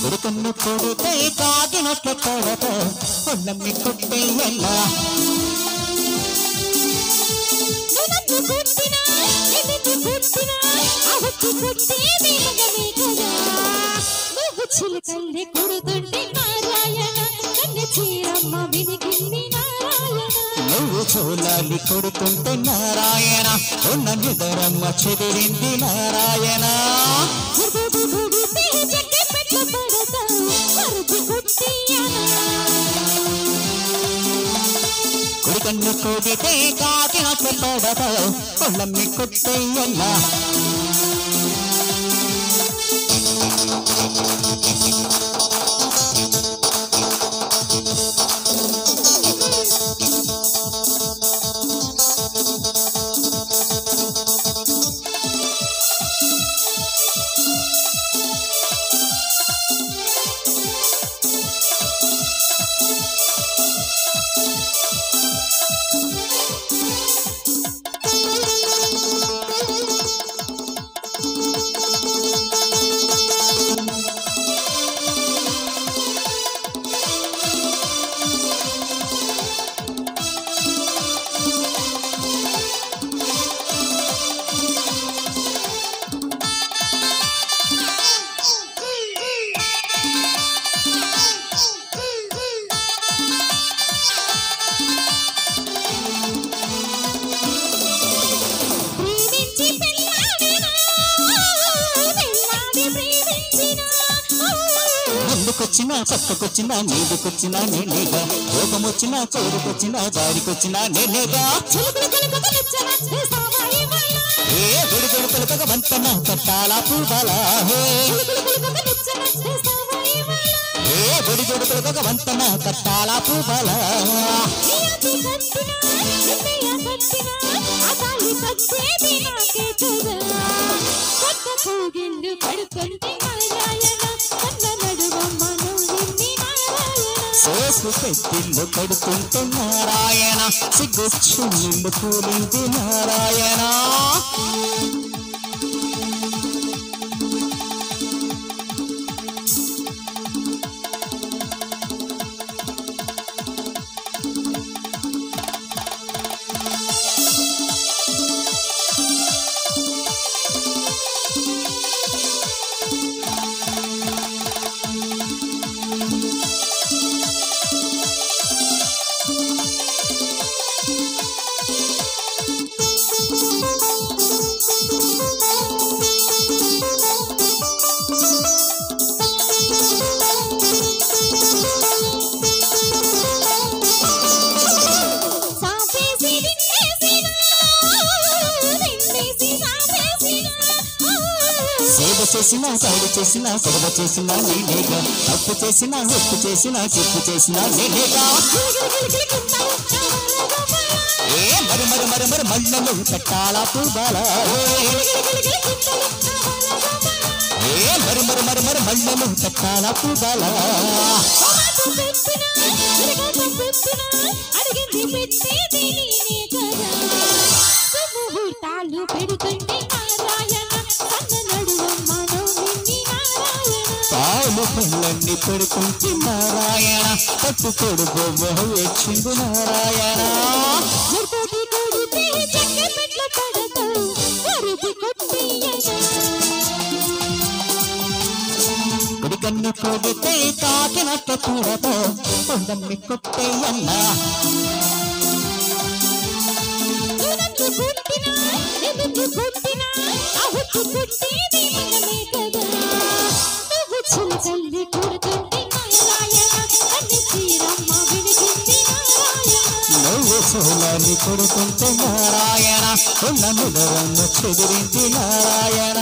కొడుకన్ను కొడితే కాకినట్లు కొడతా ఒళ్ళమ్మి కొట్టేయన్నా చిలకల్లే కొడుతుంటే నారాయణ కన్ను చీరమ్మ వినికింది నారాయణ నువ్వు చూలాలి కొడుతుంటే నారాయణ ఉన్న నిదరమ్మ చెదిరింది నారాయణ కొడుకన్ను కొడితే కాకినట్లు కొడతా ఒళ్ళమ్మి కొట్టేయన్నా ముందుకొచ్చినా పక్కకొచ్చినా మీదకొచ్చినా నేనేగా రోగమొచ్చినా చోరుకొచ్చినా దారికొచ్చినా నేనేగా ఏ గుడిగుడు పలుకగ వంతన కట్టాలా పూబాలా ఏ గుడిగుడు పలుకగ వంతన కట్టాలా పూబాలా సోసు పెట్టిల్లు కడుతుంటే నారాయణ సిగ్గుచ్చు నిండు కూలింది నారాయణ సేవ చేసినా సైడు చేసినా సొడవ చేసినా నేనేగా తప్పు చేసినా ఒప్పు చేసినా చెప్పు చేసినా నేనేగా ఏ మరి మరి మరి మరి మళ్ళను పెట్టాలా పూబాలా ఏ మరి మరి మరి మరి మళ్ళను పెట్టాలా పూబాలా పాలు పళ్ళన్ని పెడుతుంటే నారాయణ పట్టుకోడు బొమ్మ వచ్చింది నారాయణ కొడుకన్ను కొడితే కాకినట్టు కూడతో కొండమ్మి కొట్టేయన్నా చిలకల్లి కొడుతుంటే నారాయణ కన్ను చీరమ్మ వినికింది నారాయణ నువ్వు సోలాన్ని కొడుతుంటే నారాయణ ఉన్న నిదరమ్మ చెదిరింది నారాయణ